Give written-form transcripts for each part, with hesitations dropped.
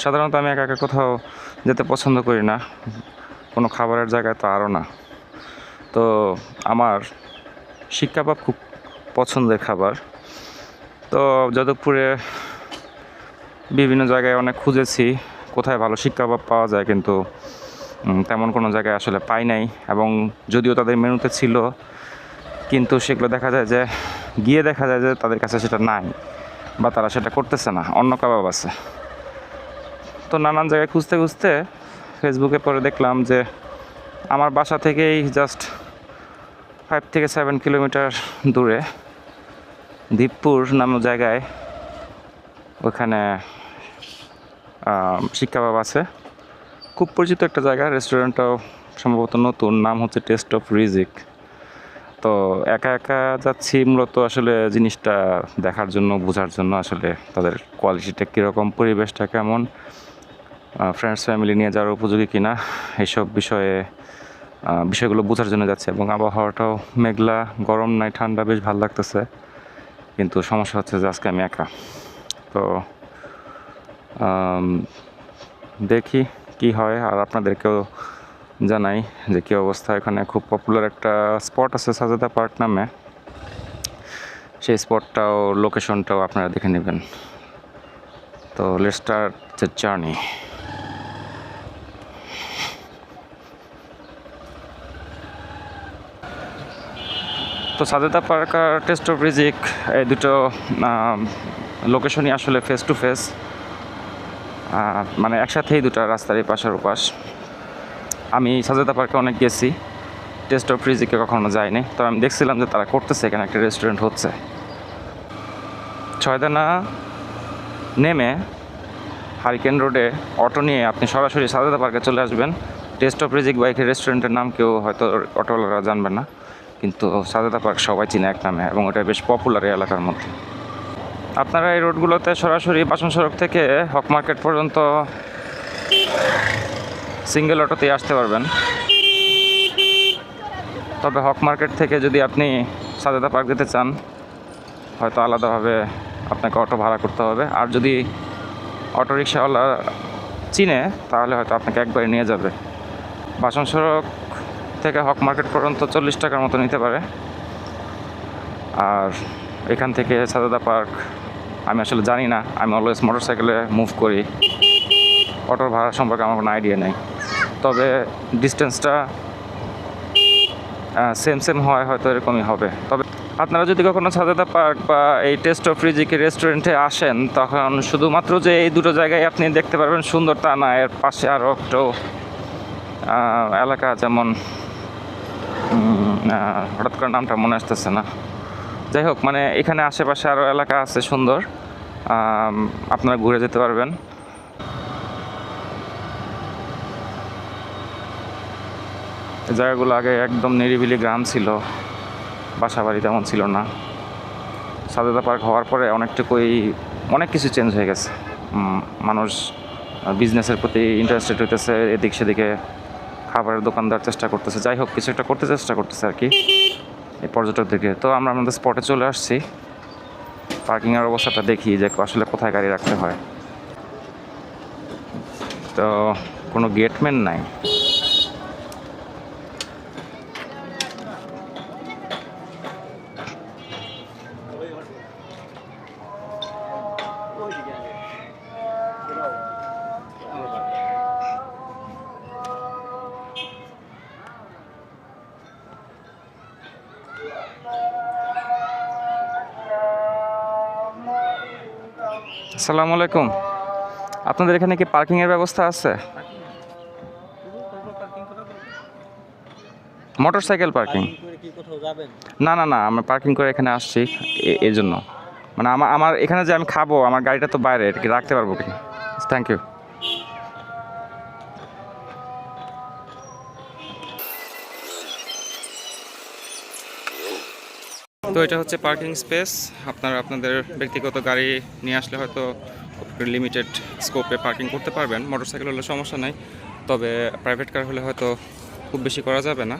সাধারণত আমি একা একা কোথাও যেতে পছন্দ করি না, কোনো খাবারের জায়গায় তো আরও না। তো আমার শিক কাবাব খুব পছন্দের খাবার। তো যাদবপুরে বিভিন্ন জায়গায় অনেক খুঁজেছি কোথায় ভালো শিক কাবাব পাওয়া যায়, কিন্তু তেমন কোনো জায়গায় আসলে পাই নাই। এবং যদিও তাদের মেনুতে ছিল, কিন্তু সেগুলো দেখা যায় যে তাদের কাছে সেটা নাই, বা তারা সেটা করতেছে না, অন্য কাবাব আছে। তো নানান জায়গায় খুঁজতে খুঁজতে ফেসবুকে পরে দেখলাম যে আমার বাসা থেকেই জাস্ট 5 থেকে 7 কিলোমিটার দূরে দীপপুর নামক জায়গায় ওখানে শিক কাবাব আছে। খুব পরিচিত একটা জায়গা, রেস্টুরেন্টটাও সম্ভবত নতুন, নাম হচ্ছে টেস্ট অফ রিজিক। তো একা একা যাচ্ছি মূলত আসলে জিনিসটা দেখার জন্য, বোঝার জন্য, আসলে তাদের কোয়ালিটিটা কীরকম, পরিবেশটা কেমন, ফ্রেন্ডস ফ্যামিলি নিয়ে যাওয়ার উপযোগী কিনা, এইসব বিষয়গুলো বোঝার জন্য যাচ্ছে। এবং আবহাওয়াটাও মেঘলা, গরম নাই, ঠান্ডা, বেশ ভালো লাগতেছে। কিন্তু সমস্যা হচ্ছে যে আজকে আমি একা। তো দেখি কি হয়, আর আপনাদেরকেও জানাই যে কী অবস্থা। এখানে খুব পপুলার একটা স্পট আছে সাজেদা পার্ক নামে, সেই স্পটটাও, লোকেশনটাও আপনারা দেখে নেবেন। তো লেটস স্টার্ট দ্য জার্নি। তো সাজেদা পার্ক আর টেস্ট অফ রিজিক, এই দুটো লোকেশনই আসলে ফেস টু ফেস, মানে একসাথেই দুটো রাস্তারই পাশের ওপাশ। আমি সাজেদা পার্কে অনেক গেছি, টেস্ট অফ রিজিকে কখনো যাইনি। তো আমি দেখছিলাম যে তারা করতেছে, এখানে একটা রেস্টুরেন্ট হচ্ছে। ছয়দানা নেমে হারিকেন রোডে অটো নিয়ে আপনি সরাসরি সাজেদা পার্কে চলে আসবেন। টেস্ট অফ রিজিক বাইকের রেস্টুরেন্টের নাম কেউ হয়তো অটোওয়ালারা জানবে না, কিন্তু সাজেদা পার্ক সবাই চিনে এক নামে, এবং ওটা বেশ পপুলার এই এলাকার মধ্যে। আপনারা এই রোডগুলোতে সরাসরি বাসন সড়ক থেকে হক মার্কেট পর্যন্ত সিঙ্গেল অটোতেই আসতে পারবেন। তবে হক মার্কেট থেকে যদি আপনি সাজেদা পার্ক যেতে চান, হয়তো আলাদাভাবে আপনাকে অটো ভাড়া করতে হবে। আর যদি অটো রিক্সাওয়ালা চিনে, তাহলে হয়তো আপনাকে একবারে নিয়ে যাবে। বাসন সড়ক থেকে হক মার্কেট পর্যন্ত 40 টাকার মতো নিতে পারে। আর এখান থেকে সাজেদা পার্ক আমি আসলে জানি না, আমি অলওয়েজ মোটরসাইকেলে মুভ করি, অটোর ভাড়া সম্পর্কে আমার কোনো আইডিয়া নেই। তবে ডিস্টেন্সটা সেম হয়, হয়তো এরকমই হবে। তবে আপনারা যদি কখনো সাজেদা পার্ক বা এই টেস্ট অফ রিজিকের রেস্টুরেন্টে আসেন, তখন শুধুমাত্র যে এই দুটো জায়গায় আপনি দেখতে পারবেন সুন্দর তা না, এর পাশে আরও একটু এলাকা, যেমন হঠাৎ করে নামটা মনে আসতেছে না, যাই হোক, মানে এখানে আশেপাশে আরও এলাকা আছে সুন্দর, আপনারা ঘুরে যেতে পারবেন। এই জায়গাগুলো আগে একদম নিরিবিলি গ্রাম ছিল, বাসা বাড়ি তেমন ছিল না। সাজেদা পার্ক হওয়ার পরে অনেক কিছু চেঞ্জ হয়ে গেছে। মানুষ বিজনেসের প্রতি ইন্টারেস্টেড হইতেছে, এদিক সেদিকে খাবারের দোকান দেওয়ার চেষ্টা করতেছে, যাই হোক কিছু একটা করতে চেষ্টা করতেছে আর কি এই পর্যটকদেরকে। তো আমরা আমাদের স্পটে চলে আসছি, পার্কিংয়ের অবস্থাটা দেখি যে আসলে কোথায় গাড়ি রাখতে হয়। তো কোনো গেটম্যান নাই। আসসালামু আলাইকুম, আপনাদের এখানে কি পার্কিংয়ের ব্যবস্থা আছে? Motorcycle parking? না, আমরা পার্কিং করে এখানে আসছি এই জন্য, মানে আমার এখানে যে আমি খাবো, আমার গাড়িটা তো বাইরে, এটা কি রাখতে পারবো কি? Thank you. তো এটা হচ্ছে পার্কিং স্পেস। আপনারা আপনাদের ব্যক্তিগত গাড়ি নিয়ে আসলে হয়তো লিমিটেড স্কোপে পার্কিং করতে পারবেন। মোটরসাইকেল হলে সমস্যা নাই, তবে প্রাইভেট কার হলে হয়তো খুব বেশি করা যাবে না।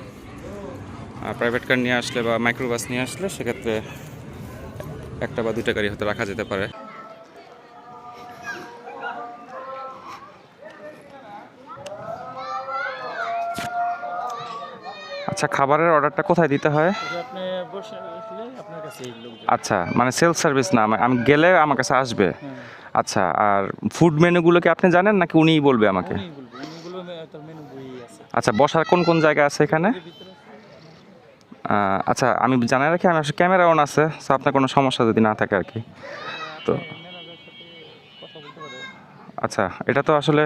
প্রাইভেট কার নিয়ে আসলে বা মাইক্রোবাস নিয়ে আসলে সেক্ষেত্রে একটা বা দুইটা গাড়ি হয়তো রাখা যেতে পারে। আচ্ছা, খাবারের অর্ডারটা কোথায় দিতে হয়? আপনি বসে আসলে আপনার কাছে লোক আচ্ছা, মানে সেলফ সার্ভিস না, আমি গেলে আমার কাছে আসবে? আচ্ছা, আর ফুড মেনুগুলো কি আপনি জানেন নাকি উনিই বলবে আমাকে? উনিগুলো তার মেনু বই আছে আচ্ছা, বসার কোন কোন জায়গা আছে এখানে? আচ্ছা, আমি জানাই রাখি, আমি আসলে ক্যামেরা অন আছে, সো আপনার কোনো সমস্যা যদি না থাকে আর কি। তো কথা বলতে পারে। আচ্ছা, এটা তো আসলে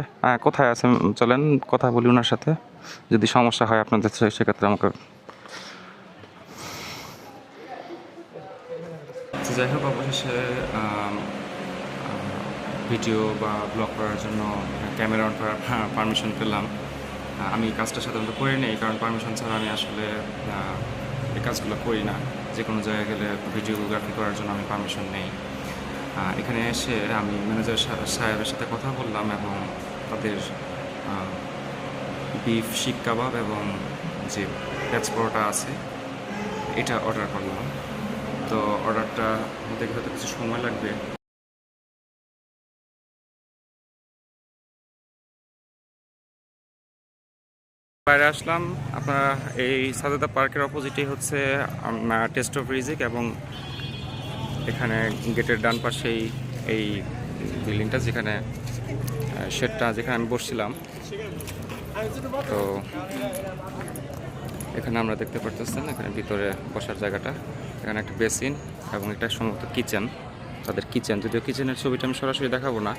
কোথায় আছে, চলেন কথা বলি ওনার সাথে, যদি সমস্যা হয় আপনাদের সেক্ষেত্রে আমাকে। যাই হোক, অবশেষে ভিডিও বা ব্লগ করার জন্য ক্যামেরা অন করার পারমিশন পেলাম। আমি কাজটা সাধারণত করে নিই, কারণ পারমিশন ছাড়া আমি আসলে এই কাজগুলো করি না। যে কোনো জায়গায় গেলে ভিডিওগ্রাফি করার জন্য আমি পারমিশন নেই। এখানে এসে আমি ম্যানেজার সাহেবের সাথে কথা বললাম এবং তাদের বিফ শিক কাবাব এবং যে পেঁয়াজ পরোটা আছে এটা অর্ডার করলাম। তো অর্ডারটা দেখে হয়তো কিছু সময় লাগবে। বাইরে আসলাম, আপনারা এই সাজেদা পার্কের অপোজিটেই হচ্ছে টেস্ট অফ রিজিক, এবং এখানে গেটের ডান পাশেই এই বিল্ডিংটা, যেখানে শেডটা যেখানে আমি বসছিলাম। তো এখানে আমরা দেখতে পারতেছেন, এখানে ভিতরে বসার জায়গাটা, এখানে একটা বেসিন এবং এটা সম্ভবত কিচেন, তাদের কিচেন, যদিও কিচেনের ছবিটা আমি সরাসরি দেখাবো না,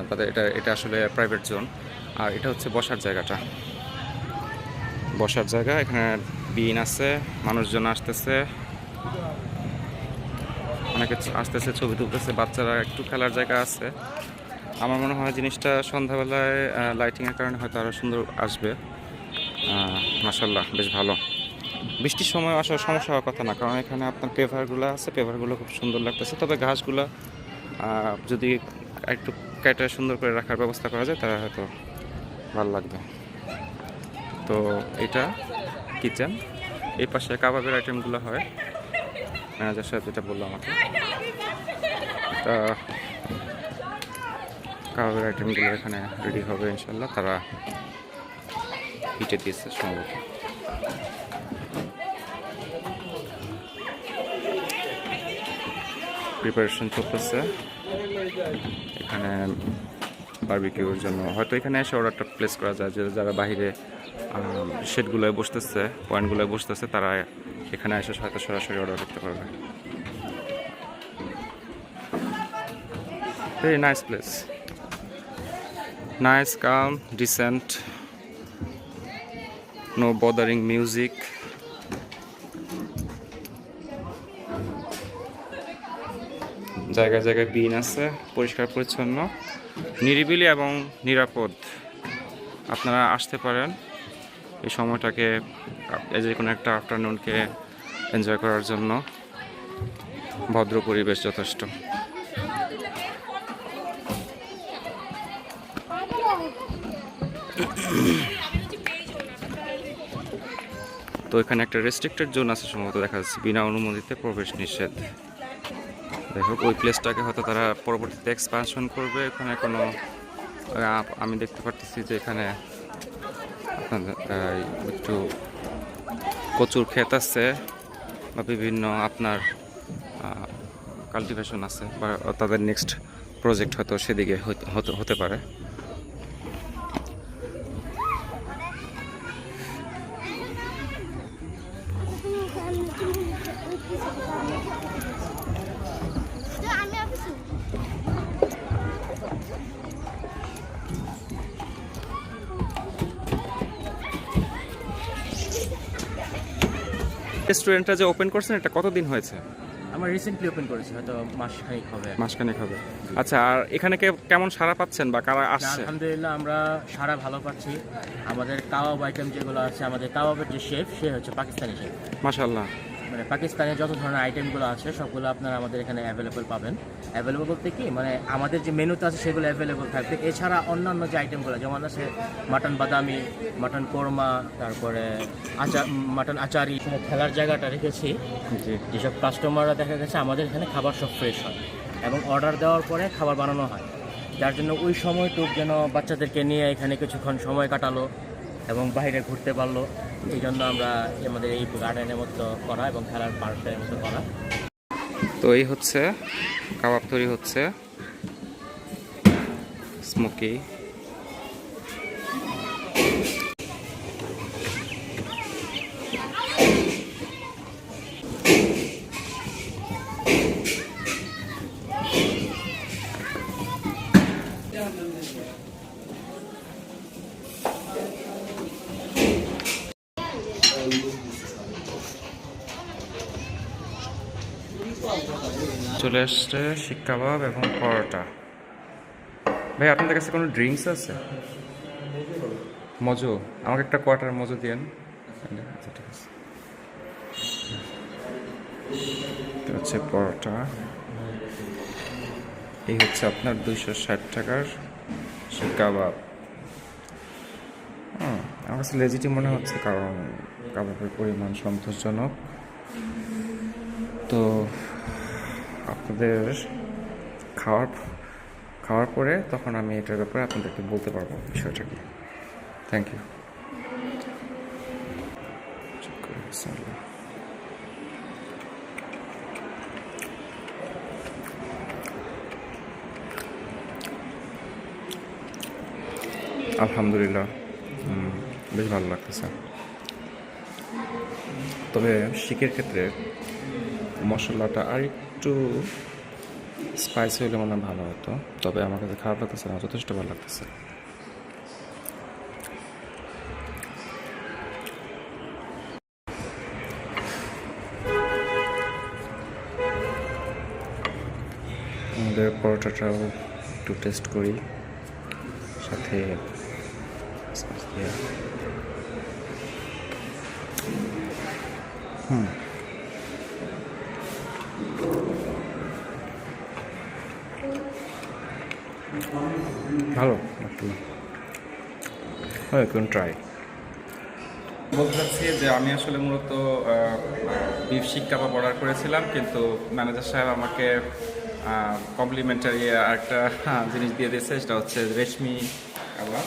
তাদের এটা আসলে প্রাইভেট জোন। আর এটা হচ্ছে বসার জায়গাটা, বসার জায়গা। এখানে বিন আছে, মানুষজন আসতেছে, অনেকে আসতেছে, ছবি তুলতেছে, বাচ্চারা একটু খেলার জায়গা আছে। আমার মনে হয় জিনিসটা সন্ধ্যাবেলায় লাইটিংয়ের কারণে হয়তো আরও সুন্দর আসবে। মাশাল্লাহ, বেশ ভালো। বৃষ্টির সময় আসার সমস্যা হওয়ার কথা না, কারণ এখানে আপনার পেভারগুলো আছে, পেভারগুলো খুব সুন্দর লাগতেছে। তবে ঘাসগুলো যদি একটু কেটে সুন্দর করে রাখার ব্যবস্থা করা যায় তাহলে হয়তো ভালো লাগবে। তো এটা কিচেন, এই পাশে কাবাবের আইটেমগুলো হয়, ম্যানেজার সাহেব যেটা বললো আমাকে। তা কাবাবের আইটেমগুলো এখানে রেডি হবে ইনশাল্লাহ, তারা হিটে দিয়েছে সম্ভবত। প্রিপারেশন চলতেছে এখানে বারবিকিউর জন্য। হয়তো এখানে এসে অর্ডারটা প্লেস করা যায়, যে যারা বাহিরে শেডগুলোয় বসতেছে, পয়েন্টগুলোয় বসতেছে, তারা এখানে এসে হয়তো সরাসরি অর্ডার করতে পারবে। ভেরি নাইস প্লেস, নাইস, কাম, ডিসেন্ট, নো বদারিং মিউজিক। জায়গায় জায়গায় বিন আছে, পরিষ্কার পরিচ্ছন্ন, নিরিবিলি এবং নিরাপদ। আপনারা আসতে পারেন এই সময়টাকে, যে কোনো একটা আফটারনুনকে এনজয় করার জন্য। ভদ্র পরিবেশ যথেষ্ট। তো এখানে একটা রেস্ট্রিক্টেড জোন আছে সম্ভবত, দেখা যাচ্ছে বিনা অনুমতিতে প্রবেশ নিষেধ। দেখো, ওই প্লেসটাকে হয়তো তারা পরবর্তীতে এক্সপানশন করবে। এখানে কোনো আমি দেখতে পারতেছি যে এখানে আপনাদের একটু কচুর ক্ষেত আছে, বা বিভিন্ন আপনার কাল্টিভেশন আছে, বা তাদের নেক্সট প্রজেক্ট হয়তো সেদিকে হতে পারে। রেস্টুরেন্টটা যে ওপেন করছেন, এটা কতদিন হয়েছে? আমার রিসেন্টলি ওপেন করেছি, হয়তো মাসখানেক হবে। মাসখানেক হবে। আচ্ছা, আর এখানে কেমন সাড়া পাচ্ছেন বা কারা আসছে? আলহামদুলিল্লাহ, আমরা সারা ভালো পাচ্ছি। আমাদের কাবাব আইটেম যেগুলো আছে, আমাদের কাবাবের যে শেফ, সে হচ্ছে পাকিস্তানি শেফ। মাশাআল্লাহ, মানে পাকিস্তানের যত ধরনের আইটেমগুলো আছে সবগুলো আপনারা আমাদের এখানে অ্যাভেলেবল পাবেন। অ্যাভেলেবল বলতে কি, মানে আমাদের যে মেনুতে আছে সেগুলো অ্যাভেলেবল থাকবে। এছাড়া অন্যান্য যে আইটেমগুলো, যেমন আছে মাটন বাদামি, মাটন কোরমা, তারপরে মাটন আচারি, খেলার জায়গাটা রেখেছি। যেসব কাস্টমাররা দেখা গেছে আমাদের এখানে খাবার সব ফ্রেশ হয় এবং অর্ডার দেওয়ার পরে খাবার বানানো হয়, যার জন্য ওই সময়টুক যেন বাচ্চাদেরকে নিয়ে এখানে কিছুক্ষণ সময় কাটালো, এবং বাইরে ঘুরতে পারলো। এই জন্য আমরা আমাদের এই গার্ডেনের মতো করা এবং খেলার পার্কের মতো করা। তো এই হচ্ছে কাবাব তৈরি হচ্ছে, স্মোকি। চলে আসছে শিক কাবাব এবং পরোটা। ভাই আপনাদের কাছে কোনো ড্রিঙ্কস আছে? মজো, আমাকে একটা কোয়ার্টার মজো দিয়েন। আচ্ছা ঠিক আছে। এটা হচ্ছে পরোটা, এই হচ্ছে আপনার 260 টাকার শিক কাবাব। আমার কাছে লেজিটি মনে হচ্ছে, কারণ কাবাবের পরিমাণ সন্তোষজনক। তো আপনাদের খাওয়ার পরে তখন আমি এটার ব্যাপারে আপনাদেরকে বলতে পারবো বিষয়টা কি। Thank you. আলহামদুলিল্লাহ, বেশ ভালো লাগতেছে। তবে শিকের ক্ষেত্রে মশলাটা আর একটু স্পাইসি হলে মনে হয় ভালো হতো, তবে আমার কাছে খারাপ লাগতেছে না, যথেষ্ট ভালো লাগতেছে। আমাদের পরোটাটাও একটু টেস্ট করি, সাথে ভালো আসলে, হয় কোন ট্রাই। বলতে চাচ্ছি যে আমি আসলে মূলত বিফ শিক কাবাব অর্ডার করেছিলাম, কিন্তু ম্যানেজার সাহেব আমাকে কমপ্লিমেন্টারি একটা জিনিস দিয়ে দিয়েছে, সেটা হচ্ছে রেশমি কাবাব।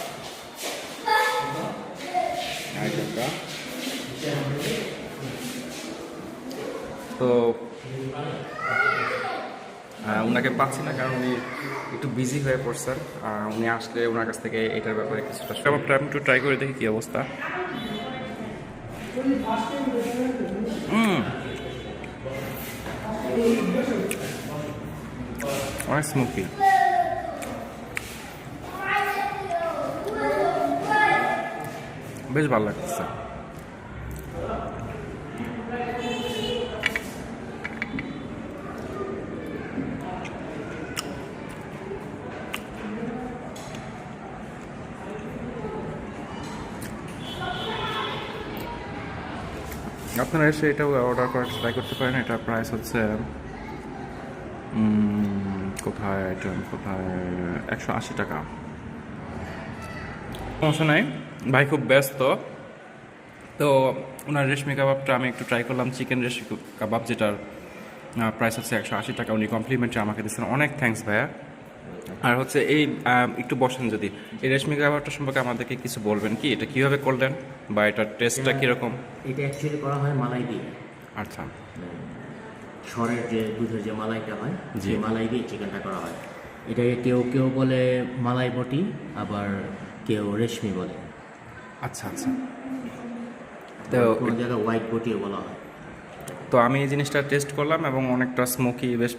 তো ওনাকে পাচ্ছি না, কারণ উনি একটু বিজি হয়ে পড়ছেন। উনি আসলে ওনার কাছ থেকে এটার ব্যাপারে কিছুটা কাবাবটা আমি একটু ট্রাই করে দেখি কী অবস্থা। অনেক স্মোকি, বেশ ভালো লাগতেছে। আপনারা এসে এটাও অর্ডার করার ট্রাই করতে পারেন। এটা প্রাইস হচ্ছে কোথায় 180 টাকা। সমস্যা নাই, ভাই খুব ব্যস্ত। তো ওনার রেশমি কাবাবটা আমি একটু ট্রাই করলাম, চিকেন রেশমি কাবাব, যেটার প্রাইস হচ্ছে 180 টাকা। উনি কমপ্লিমেন্টে আমাকে দিচ্ছেন, অনেক থ্যাঙ্কস ভাইয়া। আর হচ্ছে এই একটু বসেন, যদি এই রেশমি কাবাবটা সম্পর্কে আমাদেরকে কিছু বলবেন কি, এটা কিভাবে করলেন বা এটার টেস্টটা কীরকম? এটা অ্যাকচুয়ালি করা হয় মালাই দিয়ে। আচ্ছা, সরের যে দুধের যে মালাইটা হয়, জি। যে মালাই দিয়ে চিকেনটা করা হয়। এটাকে কেউ কেউ বলে মালাই বটি, আবার কেউ রেশমি বলে। আচ্ছা আচ্ছা। তো কোনো জায়গায় হোয়াইট বটিও বলা হয়। তো আমি এই জিনিসটা টেস্ট করলাম এবং অনেকটা স্মোকি, বেশ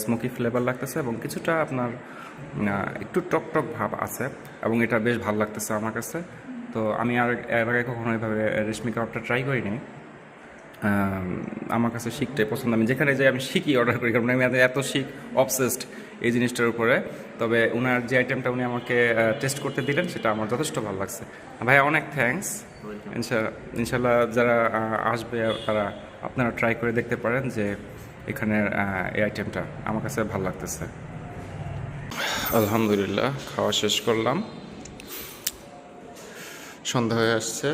স্মোকি ফ্লেভার লাগতেছে এবং কিছুটা আপনার একটু টক টক ভাব আছে, এবং এটা বেশ ভালো লাগতেছে আমার কাছে। তো আমি এর আগে কখনো এইভাবে রেশমি কাবাবটা ট্রাই করিনি। আমার কাছে শিকটাই পছন্দ, আমি যেখানে যাই আমি শিকই অর্ডার করি, কারণ আমি এত শিক অবসেসড এই জিনিসটার উপরে। তবে ওনার যে আইটেমটা উনি আমাকে টেস্ট করতে দিলেন, সেটা আমার যথেষ্ট ভালো লাগছে। ভাইয়া অনেক থ্যাঙ্কস। ইনশাল্লাহ যারা আসবে তারা আপনারা ট্রাই করে দেখতে পারেন যে এখানের এই আইটেমটা আমার কাছে ভালো লাগতেছে। আলহামদুলিল্লাহ, খাওয়া শেষ করলাম, সন্ধ্যা হয়ে আসছে,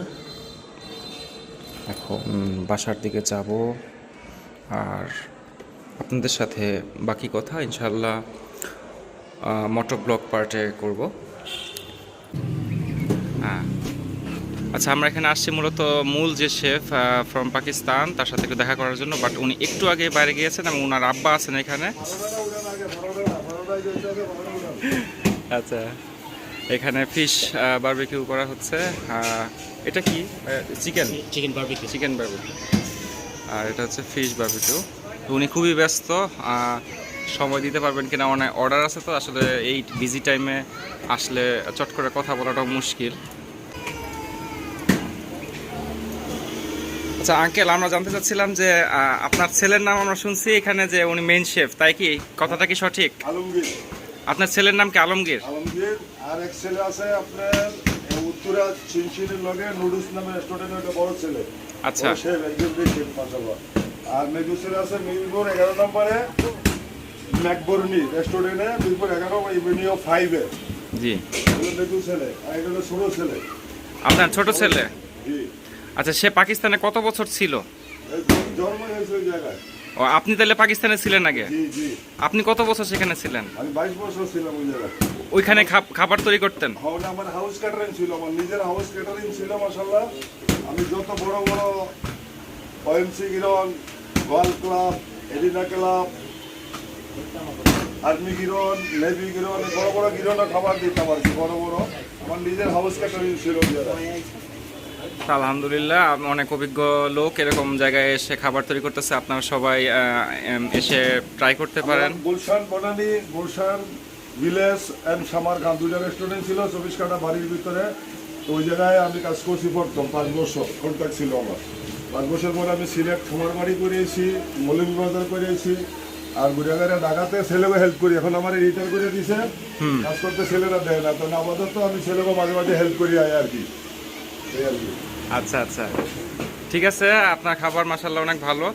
এখন বাসার দিকে যাব। আর আপনাদের সাথে বাকি কথা ইনশাল্লাহ মোটো ব্লগ পার্টে করব। হ্যাঁ, আচ্ছা, আমরা এখানে আসছি মূলত মূল যে শেফ ফ্রম পাকিস্তান, তার সাথে একটু দেখা করার জন্য। বাট উনি একটু আগে বাইরে গিয়েছেন এবং ওনার আব্বা আছেন এখানে। আচ্ছা, এখানে ফিশ বারবিকিউ করা হচ্ছে। এটা কি? Chicken chicken barbecue. Chicken barbecue. আর এটা হচ্ছে ফিশ বারবিকিউ। উনি খুবই ব্যস্ত, সময় দিতে পারবেন কিনা অনেক অর্ডার আছে, তো আসলে এই বিজি টাইমে আসলে চট করে কথা বলাটাও মুশকিল। আচ্ছা আঙ্কেল, আমরা জানতে চাচ্ছিলাম যে আপনার ছেলের নাম আমরা শুনছি এখানে যে উনি মেইন শেফ, তাই কি? কথাটা কি সঠিক? আলমগীর। আপনার ছেলের নাম কি আলমগীর? আলমগীর। আর এক ছেলে আছে আপনার উত্তরা চিনচিনের লগে নুডলস নামে রেস্টুরেন্টের একটা বড় ছেলে। আচ্ছা, শেফ, একজন শেফ মাশাআল্লাহ। আর মেজু ছেলে আছে মিরপুর 11 নম্বরে ম্যাকবর্নি রেস্টুরেন্টে, মিরপুর 11 ইভিনিউ 5 এ। জি। এটা মেজু ছেলে, আর এটা হলো ছোট ছেলে। আপনার ছোট ছেলে? জি। আচ্ছা, সে পাকিস্তানে কত বছর ছিল? এই জন্ম হয়েছে ওই জায়গায়। ও, আপনি তাহলে পাকিস্তানে ছিলেন আগে? জি জি। আপনি কত বছর সেখানে ছিলেন? আমি 22 বছর ছিলাম ওই জায়গায়। ওইখানে খাবার তৈরি করতেন? হলে আমার হাউস ক্যাটারিং ছিল, আমার নিজের হাউস ক্যাটারিং ছিল মাশাআল্লাহ। আমি যত বড় বড় ওএমসি গিরন, গোয়াল ক্লাব, এডিনা ক্লাব, আর্মি গিরন, নেভি গিরন, বড় বড় গিরনে খাবার দিতাম আর কি, বড় বড়। আমার নিজের হাউস ক্যাটারিং ছিল ওই জায়গায়। আলহামদুলিল্লাহ, অনেক অভিজ্ঞ লোক এরকম জায়গায় এসে খাবার তৈরি করতেছে। আপনারা সবাই এসে ট্রাই করতে পারেন। গুলশান বনানী, গুলশান ভিলেজ অ্যান্ড সামারখান দুইটা রেস্টুরেন্ট ছিল 24 কাঠা বাড়ির ভিতরে। তো ওই জায়গায় আমি কাজ করছি প্রথম 5 বছর কন্ট্যাক্ট ছিল আমার। 5 বছর পরে আমি সিলেট খামারবাড়ি করেছি, মৌলভীবাজার করেছি, আর গুড়িয়াগাড়ে ঢাকাতে ছেলেকে হেল্প করি। এখন আমার রিটায়ার করে দিছে, কাজ করতে ছেলেরা দেয় না, তো আপাতত আমি ছেলেকে মাঝে মাঝে হেল্প করি আর কি, এই আর কি। আচ্ছা আচ্ছা, ঠিক আছে। আপনার খাবার মাশাআল্লাহ অনেক ভালো।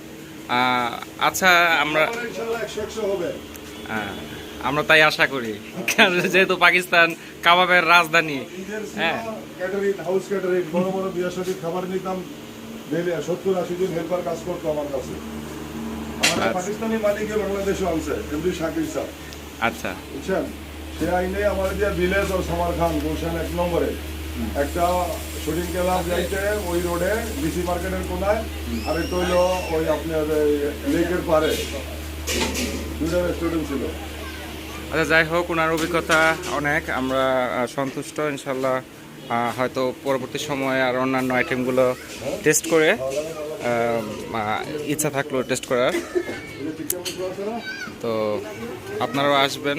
আচ্ছা, আমরা আমার ইনশাআল্লাহ 100 হবে। আমরা তাই আশা করি, যেহেতু পাকিস্তান কাবাবের রাজধানী। হ্যাঁ, ক্যাটারিং, হাউস ক্যাটারিং, বড় বড় বিয়ে শাদীর খাবার নিতাম। ডেলি 70-80 জন হেল্পার কাজ করতো আমার কাছে। আমার আচ্ছা। পাকিস্তানি মালিকে বাংলাদেশে আনছে, এমডি শাকির স্যার, আচ্ছা বুঝছেন? সে আইনে আমার যে ভিলেজ ও সামারখান গুলশান 1 নম্বরে একটা শুটিং ক্লাব যাইতে ওই রোডে ডিসি মার্কেটের কোনায়, আর একটা হইলো ওই আপনার লেকের পারে, দুটো রেস্টুরেন্ট ছিল। আচ্ছা, যাই হোক, ওনার অভিজ্ঞতা অনেক, আমরা সন্তুষ্ট ইনশাল্লাহ। হয়তো পরবর্তী সময়ে আর অন্যান্য আইটেমগুলো টেস্ট করে ইচ্ছা থাকলো টেস্ট করার। তো আপনারাও আসবেন,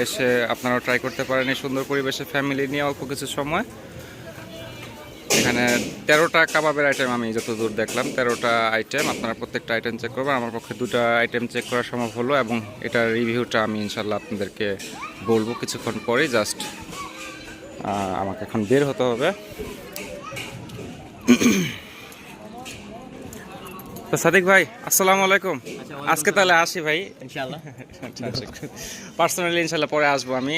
এসে আপনারাও ট্রাই করতে পারেন এই সুন্দর পরিবেশে ফ্যামিলি নিয়ে অল্প কিছু সময়। এখানে 13টা কাবাবের আইটেম আমি যতদূর দেখলাম, 13টা আইটেম। আপনারা প্রত্যেকটা আইটেম চেক করবেন। আমার পক্ষে 2টা আইটেম চেক করা সম্ভব হলো, এবং এটার রিভিউটা আমি ইনশাল্লাহ আপনাদেরকে বলবো কিছুক্ষণ পরেই। জাস্ট আমাকে এখন বের হতে হবে। তো সাদিক ভাই, আসসালামু আলাইকুম। আজকে তাহলে আসি ভাই, ইনশাআল্লাহ। পার্সোনালি ইনশাল্লাহ পরে আসবো আমি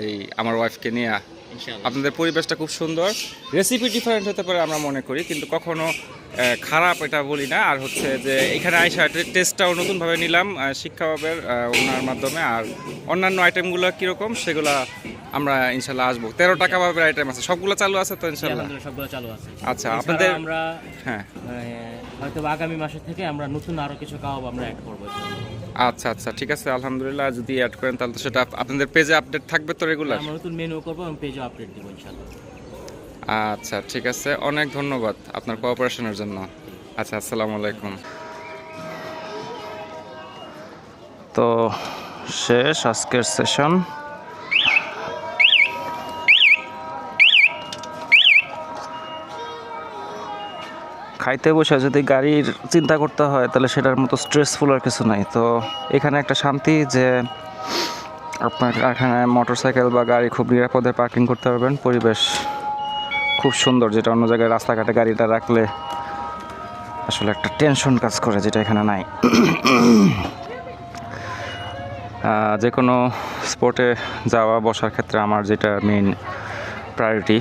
এই আমার ওয়াইফকে নিয়ে। ইনশাআল্লাহ। আপনাদের পরিবেশটা খুব সুন্দর, রেসিপি ডিফারেন্ট হতে পারে আমরা মনে করি, কিন্তু কখনো খারাপ এটা বলি না। আর হচ্ছে যে এখানে আইসা টেস্টটাও নতুনভাবে নিলাম শিক্ষাভাবের ওনার মাধ্যমে। আর অন্যান্য আইটেমগুলো কীরকম সেগুলো আমরা ইনশাল্লাহ আসবো। 13টা কাবাবের আইটেম আছে, সবগুলো চালু আছে তো ইনশাল্লাহ? আলহামদুলিল্লাহ, সবগুলো চালু আছে। আচ্ছা, এছাড়া আপনাদের আমরা হ্যাঁ, হয়তো আগামী মাসের থেকে আমরা নতুন আরো কিছু কাবাব আমরা অ্যাড করবো। আচ্ছা আচ্ছা, ঠিক আছে। আলহামদুলিল্লাহ, যদি অ্যাড করেন তাহলে তো সেটা আপনাদের পেজে আপডেট থাকবে তো রেগুলার? আমরা নতুন মেনু করবো এবং পেজে আপডেট দিব ইনশাআল্লাহ। আচ্ছা, ঠিক আছে। অনেক ধন্যবাদ আপনার কোঅপারেশনের জন্য। আচ্ছা, আসসালামু আলাইকুম। তো শেষ আজকের সেশন। খাইতে বসে যদি গাড়ির চিন্তা করতে হয় তাহলে সেটার মতো স্ট্রেসফুল আর কিছু নাই। তো এখানে একটা শান্তি যে আপনার এখানে মোটরসাইকেল বা গাড়ি খুব নিরাপদে পার্কিং করতে পারবেন। পরিবেশ খুব সুন্দর, যেটা অন্য জায়গায় রাস্তাঘাটে গাড়িটা রাখলে আসলে একটা টেনশন কাজ করে, যেটা এখানে নাই। যে কোনো স্পটে যাওয়া বসার ক্ষেত্রে আমার যেটা মেইন প্রায়োরিটি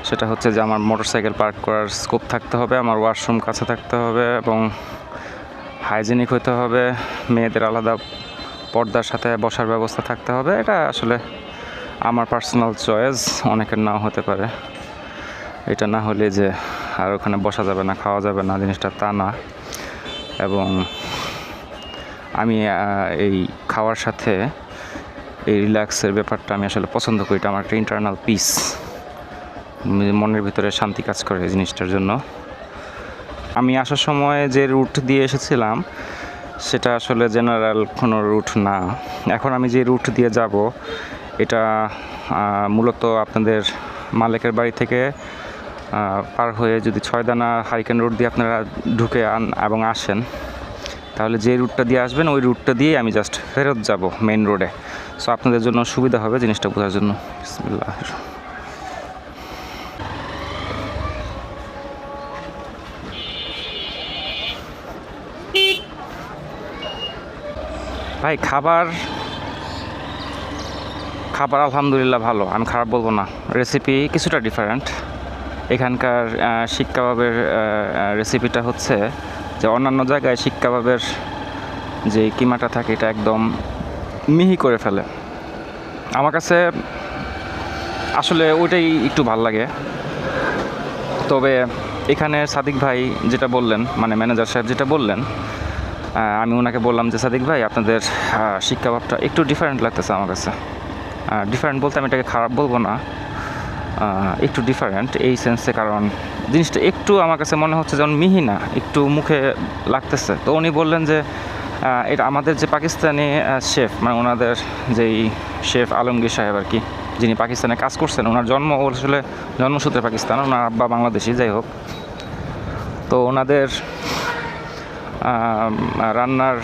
সেটা হচ্ছে যে আমার মোটরসাইকেল পার্ক করার স্কোপ থাকতে হবে, আমার ওয়াশরুম কাছে থাকতে হবে, এবং হাইজেনিক হতে হবে। মেয়েদের আলাদা পর্দার সাথে বসার ব্যবস্থা থাকতে হবে। এটা আসলে আমার পার্সোনাল চয়েস, অনেকের নাও হতে পারে। এটা না হলে যে আর ওখানে বসা যাবে না, খাওয়া যাবে না, জিনিসটা তা না। এবং আমি এই খাওয়ার সাথে এই রিল্যাক্সের ব্যাপারটা আমি আসলে পছন্দ করি। এটা আমার একটা ইন্টারনাল পিস, মনের ভিতরে শান্তি কাজ করে এই জিনিসটার জন্য। আমি আসার সময় যে রুট দিয়ে এসেছিলাম সেটা আসলে জেনারেল কোনো রুট না। এখন আমি যে রুট দিয়ে যাব এটা মূলত আপনাদের মালিকের বাড়ি থেকে পার হয়ে যদি 6 দানা হারিকেন রোড দিয়ে আপনারা ঢুকে এবং আসেন, তাহলে যে রুটটা দিয়ে আসবেন ওই রুটটা দিয়ে আমি জাস্ট ফেরত যাব মেইন রোডে। সো আপনাদের জন্য সুবিধা হবে জিনিসটা বোঝার জন্য। বিসমিল্লাহ। ভাই খাবার আলহামদুলিল্লাহ ভালো, আমি খারাপ বলবো না। রেসিপি কিছুটা ডিফারেন্ট। এখানকার শিক কাবাবের রেসিপিটা হচ্ছে যে অন্যান্য জায়গায় শিক কাবাবের যে কিমাটা থাকে এটা একদম মিহি করে ফেলে। আমার কাছে আসলে ওইটাই একটু ভাল লাগে। তবে এখানে সাদিক ভাই যেটা বললেন, মানে ম্যানেজার সাহেব যেটা বললেন, আমি ওনাকে বললাম যে সাদিক ভাই আপনাদের শিক কাবাবটা একটু ডিফারেন্ট লাগতেছে আমার কাছে। ডিফারেন্ট বলতে আমি এটাকে খারাপ বলবো না, একটু ডিফারেন্ট এই সেন্সে, কারণ জিনিসটা একটু আমার কাছে মনে হচ্ছে যেমন মিহি না, একটু মুখে লাগতেছে। তো উনি বললেন যে এটা আমাদের যে পাকিস্তানি শেফ, মানে ওনাদের যেই শেফ আলমগীর সাহেব আর কি, যিনি পাকিস্তানে কাজ করছেন, ওনার জন্ম আসলে জন্মসূত্রে পাকিস্তান, ওনার আব্বা বাংলাদেশি, যাই হোক। তো ওনাদের রান্নার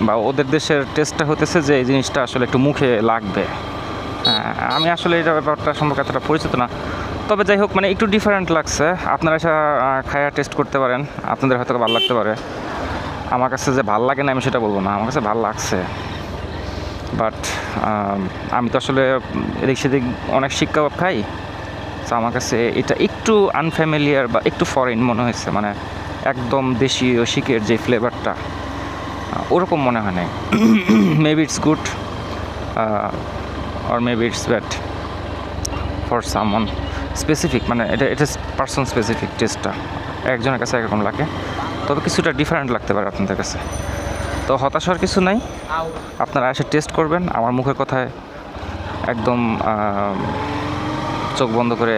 বা ওদের দেশের টেস্টটা হতেছে যে এই জিনিসটা আসলে একটু মুখে লাগবে। আমি আসলে এটা ব্যাপারটা সম্পর্কে এতটা পরিচিত না, তবে যাই হোক মানে একটু ডিফারেন্ট লাগছে। আপনারা এসে খায়া টেস্ট করতে পারেন, আপনাদের হয়তো ভালো লাগতে পারে। আমার কাছে যে ভালো লাগে না আমি সেটা বলবো না, আমার কাছে ভালো লাগছে। বাট আমি তো আসলে এদিক সেদিক অনেক শিক কাবাব খাই, তো আমার কাছে এটা একটু আনফ্যামিলিয়ার বা একটু ফরেন মনে হয়েছে। মানে একদম দেশীয় শিকের যে ফ্লেভারটা ওরকম মনে হয় নাই। Maybe it's good or maybe it's bad for someone specific, মানে এটা পার্সন স্পেসিফিক টেস্টটা একজনের কাছে একরকম লাগে, তবে কিছুটা ডিফারেন্ট লাগতে পারে আপনাদের কাছে। তো হতাশ হওয়ার কিছু নাই, আপনারা এসে টেস্ট করবেন। আমার মুখের কথায় একদম চোখ বন্ধ করে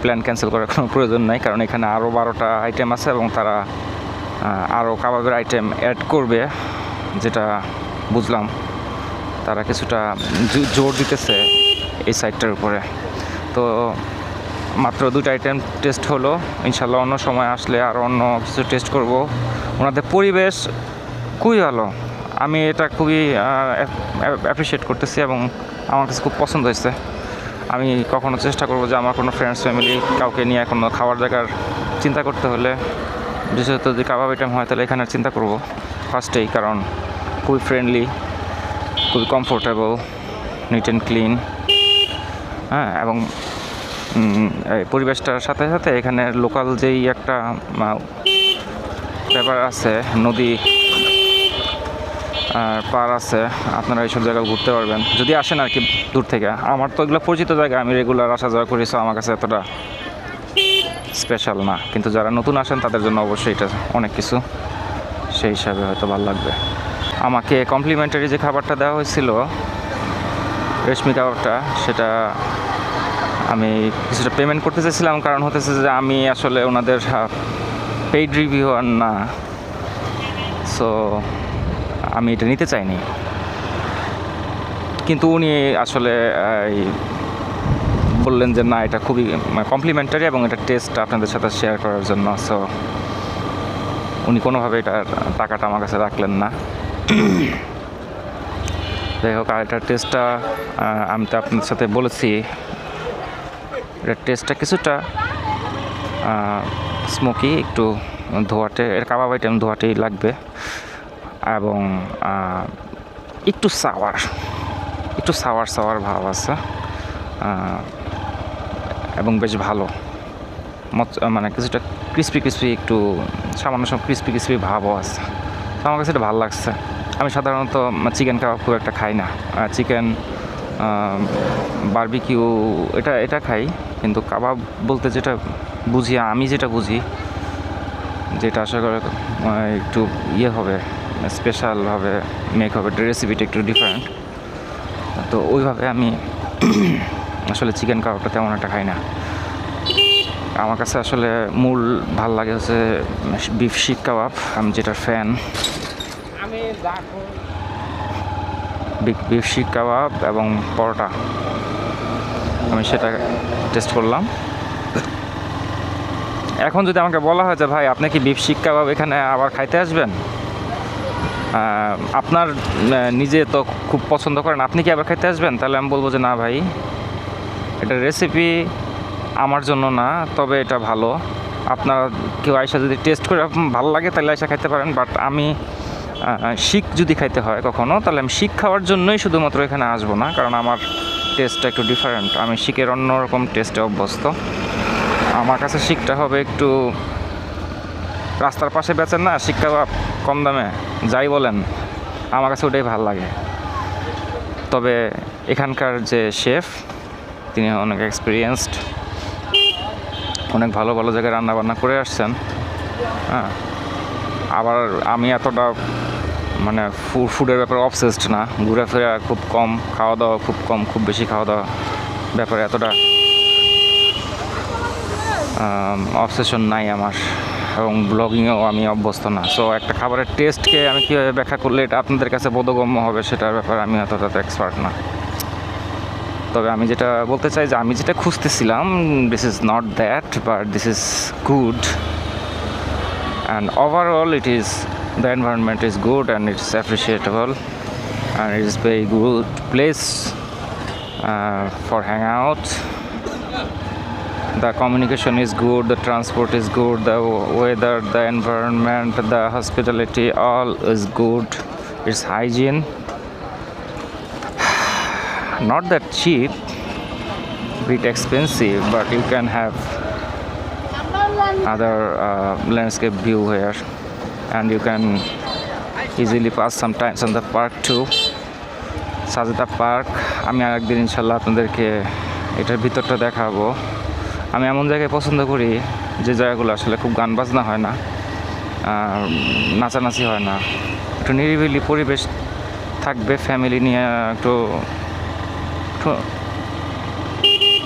প্ল্যান ক্যান্সেল করার কোনো প্রয়োজন নাই, কারণ এখানে আরও 12টা আইটেম আছে এবং তারা আরও কাবাবের আইটেম অ্যাড করবে, যেটা বুঝলাম তারা কিছুটা জোর দিতেছে এই সাইটটার উপরে। তো মাত্র 2টা আইটেম টেস্ট হলো, ইনশাল্লাহ অন্য সময় আসলে আর অন্য কিছু টেস্ট করব। ওনাদের পরিবেশ খুবই ভালো, আমি এটা খুবই অ্যাপ্রিসিয়েট করতেছি এবং আমার কাছে খুব পছন্দ হয়েছে। আমি কখনো চেষ্টা করব যে আমার কোনো ফ্রেন্ডস ফ্যামিলি কাউকে নিয়ে কোনো খাওয়ার জায়গার চিন্তা করতে হলে, বিশেষত যদি কাবাব আইটেম হয় তাহলে এখানে চিন্তা করব ফার্স্টেই, কারণ খুবই ফ্রেন্ডলি, খুবই কমফোর্টেবল, নিট অ্যান্ড ক্লিন। হ্যাঁ, এবং পরিবেশটার সাথে সাথে এখানে লোকাল যেই একটা ব্যাপার আছে, নদী পার আছে, আপনারা এইসব জায়গায় ঘুরতে পারবেন যদি আসেন আর কি দূর থেকে। আমার তো এগুলো পরিচিত জায়গা, আমি রেগুলার আসা যাওয়া করি, সো আমার কাছে এতটা স্পেশাল না, কিন্তু যারা নতুন আসেন তাদের জন্য অবশ্যই এটা অনেক কিছু, সেই হিসাবে হয়তো ভালো লাগবে। আমাকে কমপ্লিমেন্টারি যে খাবারটা দেওয়া হয়েছিল, রেশমি কাবাবটা, সেটা আমি কিছুটা পেমেন্ট করতে চাইছিলাম, কারণ হতেছে যে আমি আসলে ওনাদের পেইড রিভিউয়ার না, সো আমি এটা নিতে চাইনি। কিন্তু উনি আসলে বললেন যে না, এটা খুবই কমপ্লিমেন্টারি এবং এটা টেস্ট আপনাদের সাথে শেয়ার করার জন্য, সো উনি কোনোভাবে এটার টাকাটা আমার কাছে রাখলেন না। যাই হোক, আর এটার টেস্টটা আমি তো আপনার সাথে বলেছি, এটার টেস্টটা কিছুটা স্মোকি, একটু ধোয়াটে, এর কাবাব আইটেম ধোয়াটেই লাগবে, এবং একটু সাওয়ার ভাব আছে, এবং বেশ ভালো, মানে কিছুটা ক্রিস্পি একটু সামান্য ক্রিস্পি ভাবও আছে। তো আমার কাছে এটা ভালো লাগছে। আমি সাধারণত চিকেন কাবাব খুব একটা খাই না, চিকেন বারবিকিউ এটা খাই, কিন্তু কাবাব বলতে যেটা বুঝি, আমি যেটা বুঝি, যেটা আশা করে একটু ইয়ে হবে, স্পেশালভাবে মেক হবে, রেসিপিটা একটু ডিফারেন্ট, তো ওইভাবে আমি আসলে চিকেন কাবাবটা তেমন একটা খাই না। আমার কাছে আসলে মূল ভাল লাগে হচ্ছে বিফ শিক কাবাব, আমি যেটার ফ্যান। বিফ শিক কাবাব এবং পরোটা, আমি সেটা টেস্ট করলাম। এখন যদি আমাকে বলা হয় যে ভাই আপনি কি বিফ শিক কাবাব এখানে আবার খাইতে আসবেন, আপনার নিজে তো খুব পছন্দ করেন, আপনি কি আবার খাইতে আসবেন, তাহলে আমি বলবো যে না ভাই, এটা রেসিপি আমার জন্য না, তবে এটা ভালো। আপনারা কেউ আইসা যদি টেস্ট করে ভালো লাগে তাহলে আইসা খাইতে পারেন, বাট আমি শিক যদি খাইতে হয় কখনও, তাহলে আমি শিক খাওয়ার জন্যই শুধুমাত্র এখানে আসবো না, কারণ আমার টেস্টটা একটু ডিফারেন্ট। আমি শিকের অন্যরকম টেস্টে অভ্যস্ত। আমার কাছে শিকটা হবে একটু রাস্তার পাশে বেচেন না শিক কাবাব কম দামে, যাই বলেন, আমার কাছে ওটাই ভালো লাগে। তবে এখানকার যে শেফ, তিনি অনেক এক্সপিরিয়েন্সড, অনেক ভালো ভালো জায়গায় রান্নাবান্না করে আসছেন। হ্যাঁ, আবার আমি এতটা মানে ফুডের ব্যাপারে অবসেসড না, ঘোরাফেরা খুব কম, খাওয়া দাওয়া খুব কম, খুব বেশি খাওয়া দাওয়া ব্যাপারে এতটা অবসেশন নাই আমার, এবং ব্লগিংয়েও আমি অভ্যস্ত না। সো একটা খাবারের টেস্টকে আমি কীভাবে ব্যাখ্যা করলে এটা আপনাদের কাছে বোধগম্য হবে সেটার ব্যাপারে আমি এতটা এক্সপার্ট না। তবে আমি যেটা বলতে চাই যে আমি যেটা খুঁজতেছিলাম, this is not that, but this is good, and overall it is, the environment is good and it's appreciatable and it is very good place for hang out. The communication is good, the transport is good, the weather, the environment, the hospitality, all is good. It's hygiene. Not that cheap, bit expensive, but you can have other landscape view here, and you can easily pass some times on the park too. Sajeda park, আমি আরেকদিন ইনশাল্লাহ আপনাদেরকে এটার ভিতরটা দেখাবো। আমি এমন জায়গায় পছন্দ করি যে জায়গাগুলো আসলে খুব গান বাজনা হয় না, নাচানাচি হয় না, একটু নিরিবিলি পরিবেশ থাকবে, ফ্যামিলি নিয়ে একটু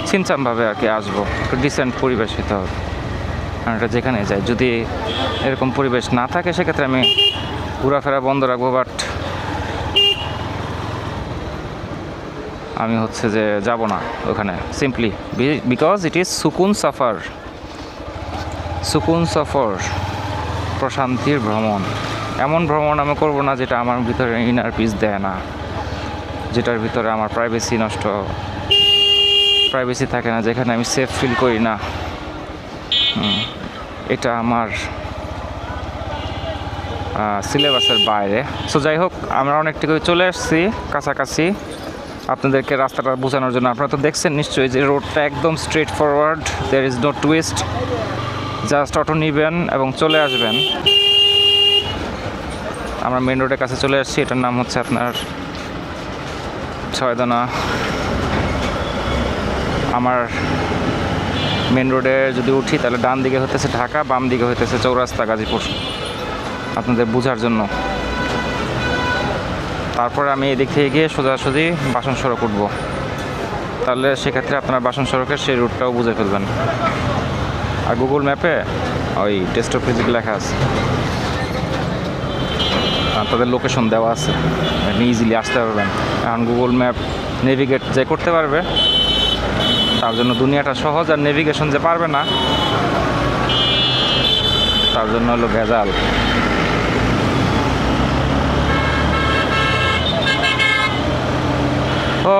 ছিমছামভাবে আর কি আসবো, একটু ডিসেন্ট পরিবেশ হতে হবে। কারণ এটা যেখানে যাই, যদি এরকম পরিবেশ না থাকে সেক্ষেত্রে আমি ঘোরাফেরা বন্ধ রাখবো, বাট আমি হচ্ছে যে যাব না ওখানে, সিম্পলি বিকজ ইট ইজ সুকুন সফর, সুকুন সফর, প্রশান্তির ভ্রমণ। এমন ভ্রমণ আমি করব না যেটা আমার ভিতরে ইনার পিস দেয় না, যেটার ভিতরে আমার প্রাইভেসি থাকে না, যেখানে আমি সেফ ফিল করি না। এটা আমার সিলেবাসের বাইরে। সো যাই হোক, আমরা অনেকটুকু চলে আসছি কাছাকাছি। আপনাদেরকে রাস্তাটা বোঝানোর জন্য, আপনারা তো দেখছেন নিশ্চয়ই যে রোডটা একদম straight forward, there is no twist, just auto নেবেন এবং চলে আসবেন। আমরা মেন রোডের কাছে চলে আসছি, এটার নাম হচ্ছে আপনার ছয়দানা। আমার মেন রোডে যদি উঠি তাহলে ডান দিকে হতেছে ঢাকা, বাম দিকে হইতেছে চৌরাস্তা গাজীপুর, আপনাদের বোঝার জন্য। তারপরে আমি এদিক থেকে গিয়ে সোজাসুজি বাসন সড়ক উঠবো, তাহলে সেক্ষেত্রে আপনার বাসন সড়কের সেই রুটটাও বুঝে ফেলবেন। আর গুগল ম্যাপে ওই টেস্ট অফ ফিজিক্স লেখা আছে, তাদের লোকেশন দেওয়া আছে, আপনি ইজিলি আসতে পারবেন। এখন গুগল ম্যাপ নেভিগেট যে করতে পারবে তার জন্য দুনিয়াটা সহজ, আর নেভিগেশন যে পারবে না তার জন্য হলো ভেজাল। ও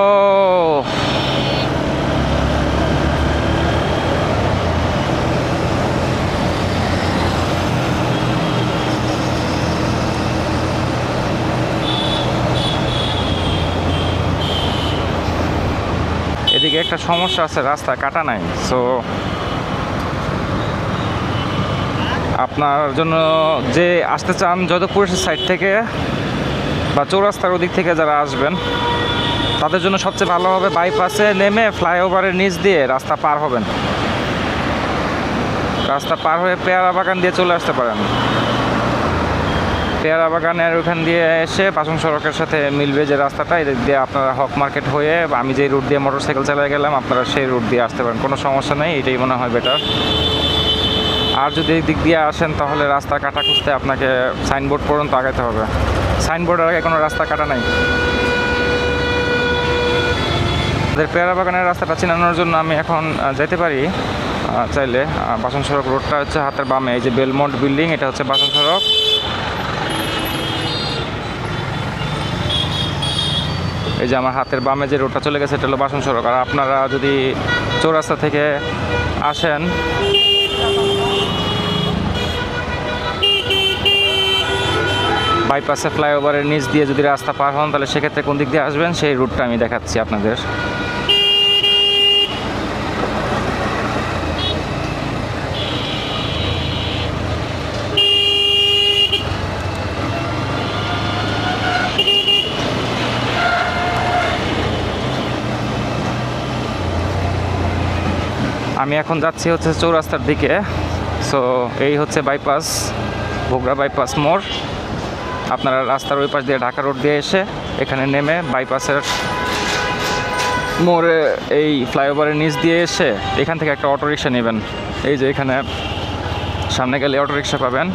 এদিকে একটা সমস্যা আছে, রাস্তা কাটা নাই। সো আপনার জন্য যে আসতে চান যাদবপুরের সাইড থেকে বা চৌরাস্তার ওদিক থেকে যারা আসবেন, তাদের জন্য সবচেয়ে ভালো হবে বাইপাসে নেমে ফ্লাইওভারের নিচ দিয়ে রাস্তা পার হবেন। রাস্তা পার হয়ে পেয়ারা বাগান দিয়ে চলে আসতে পারেন। পেয়ারা বাগানের ওখান দিয়ে এসে বাসন সড়কের সাথে মিলবে যে রাস্তাটা, এদিক দিয়ে আপনারা হক মার্কেট হয়ে আমি যে রুট দিয়ে মোটরসাইকেল চালিয়ে গেলাম আপনারা সেই রুট দিয়ে আসতে পারেন, কোনো সমস্যা নেই, এটাই মনে হয় বেটার। আর যদি এই দিক দিয়ে আসেন তাহলে রাস্তা কাটা খুঁজতে আপনাকে সাইনবোর্ড পর্যন্ত আগাতে হবে। সাইনবোর্ডের আগে কোনো রাস্তা কাটা নাই। আমাদের পেয়ারা বাগানের রাস্তাটা চিনানোর জন্য আমি এখন যেতে পারি চাইলে। বাসন সড়ক রোডটা হচ্ছে হাতের বামে, এই যে বেলমন্ট বিল্ডিং, এটা হচ্ছে বাসন সড়ক। এই যে আমার হাতের বামে যে রোডটা চলে গেছে এটা হলো বাসন সড়ক। আর আপনারা যদি চৌরাস্তা থেকে আসেন বাইপাসে ফ্লাইওভারের নিচ দিয়ে যদি রাস্তা পার হন তাহলে সেক্ষেত্রে কোন দিক দিয়ে আসবেন সেই রুটটা আমি দেখাচ্ছি আপনাদের। আমি এখন যাচ্ছি হচ্ছে চৌরাস্তার দিকে। সো এই হচ্ছে বাইপাস, বগুড়া বাইপাস মোড়। আপনারা রাস্তার ওই পাশ দিয়ে ঢাকা রোড দিয়ে এসে এখানে নেমে বাইপাসের মোড়ে এই ফ্লাইওভারের নিচ দিয়ে এসে এখান থেকে একটা অটোরিকশা নেবেন। এই যে এখানে সামনে গেলে অটোরিকশা পাবেন,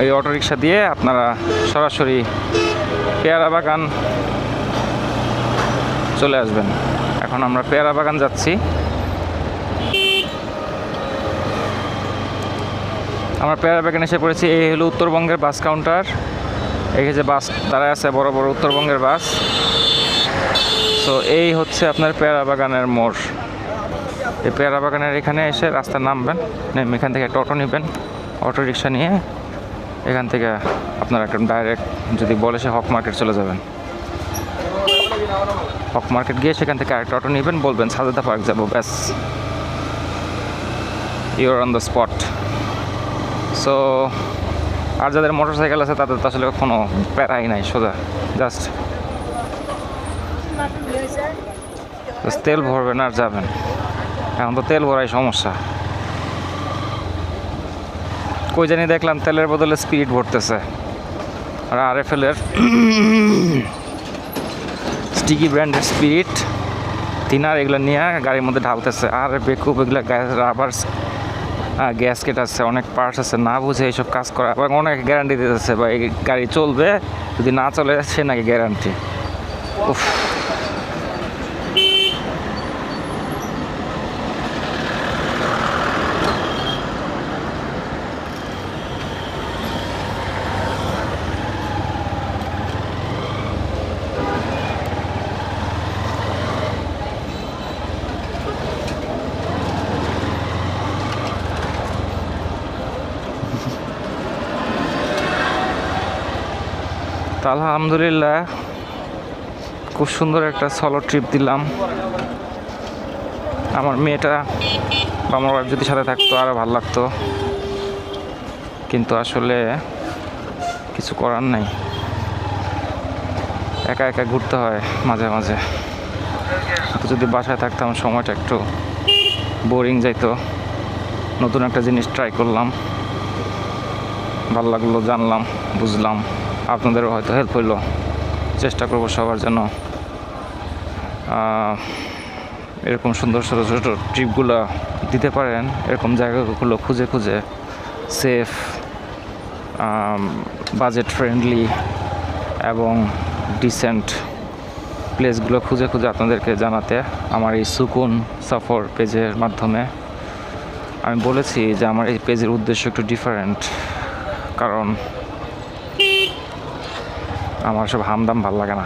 এই অটোরিকশা দিয়ে আপনারা সরাসরি পেয়ারা বাগান চলে আসবেন। এখন আমরা পেয়ারা বাগান যাচ্ছি। আমরা পেয়ারা বাগান এসে পড়েছি। এই হলো উত্তরবঙ্গের বাস কাউন্টার। এই যে বাস দাঁড়ায় আছে বড় বড় উত্তরবঙ্গের বাস। তো এই হচ্ছে আপনার পেয়ারা বাগানের মোড়। এই পেয়ারা বাগানের এখানে এসে রাস্তা নামবেন, নেমে এখান থেকে একটা অটো নেবেন, অটো রিক্সা নিয়ে এখান থেকে আপনারা একটা ডাইরেক্ট যদি বলে সে হক মার্কেট চলে যাবেন। হক মার্কেট গিয়ে সেখান থেকে আরেকটা অটো নেবেন, বলবেন সাজেদা পার্ক যাবো, ব্যাস you're on the spot. So আর যাদের মোটর সাইকেল আছে তাদের তো আসলে কোনো প্যারাই নাই, সোজা জাস্ট তেল ভরবেন আর যাবেন। এখন তো তেল ভরাই সমস্যা। কই জানি দেখলাম তেলের বদলে স্পিরিট ভরতেছে। আর আরএফএলের স্টিকি ব্র্যান্ডের স্পিরিট থিনার এগুলো নিয়ে গাড়ির মধ্যে ঢালতেছে। আর বেকুব এগুলো রাবার গ্যাসকেট আছে, অনেক পার্টস আছে, না বুঝে এইসব কাজ করা। এবং অনেক গ্যারান্টি দিতেছে বা এই গাড়ি চলবে, যদি না চলে সে নাকি গ্যারান্টি। উফ, তা আলহামদুলিল্লাহ খুব সুন্দর একটা সলো ট্রিপ দিলাম। আমার মেয়েটা বা আমার ওয়াইফ যদি সাথে থাকতো আরও ভালো লাগতো, কিন্তু আসলে কিছু করার নাই, একা একা ঘুরতে হয় মাঝে মাঝে। তো যদি বাসায় থাকতাম সময়টা একটু বোরিং যাইতো। নতুন একটা জিনিস ট্রাই করলাম, ভালো লাগলো, জানলাম, বুঝলাম, আপনাদেরও হয়তো হেল্প হইলো। চেষ্টা করবো সবার যেন এরকম সুন্দর ছোটো ছোটো ট্রিপগুলো দিতে পারেন, এরকম জায়গাগুলো খুঁজে খুঁজে সেফ, বাজেট ফ্রেন্ডলি এবং ডিসেন্ট প্লেসগুলো খুঁজে খুঁজে আপনাদেরকে জানাতে আমার এই সুকুন সফর পেজের মাধ্যমে। আমি বলেছি যে আমার এই পেজের উদ্দেশ্য একটু ডিফারেন্ট, কারণ আমার সব হামদাম ভাল লাগে না।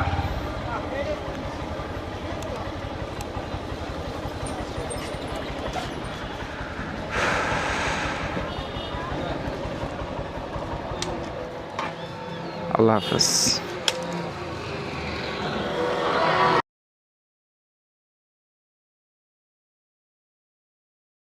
আল্লাহ হাফেজ।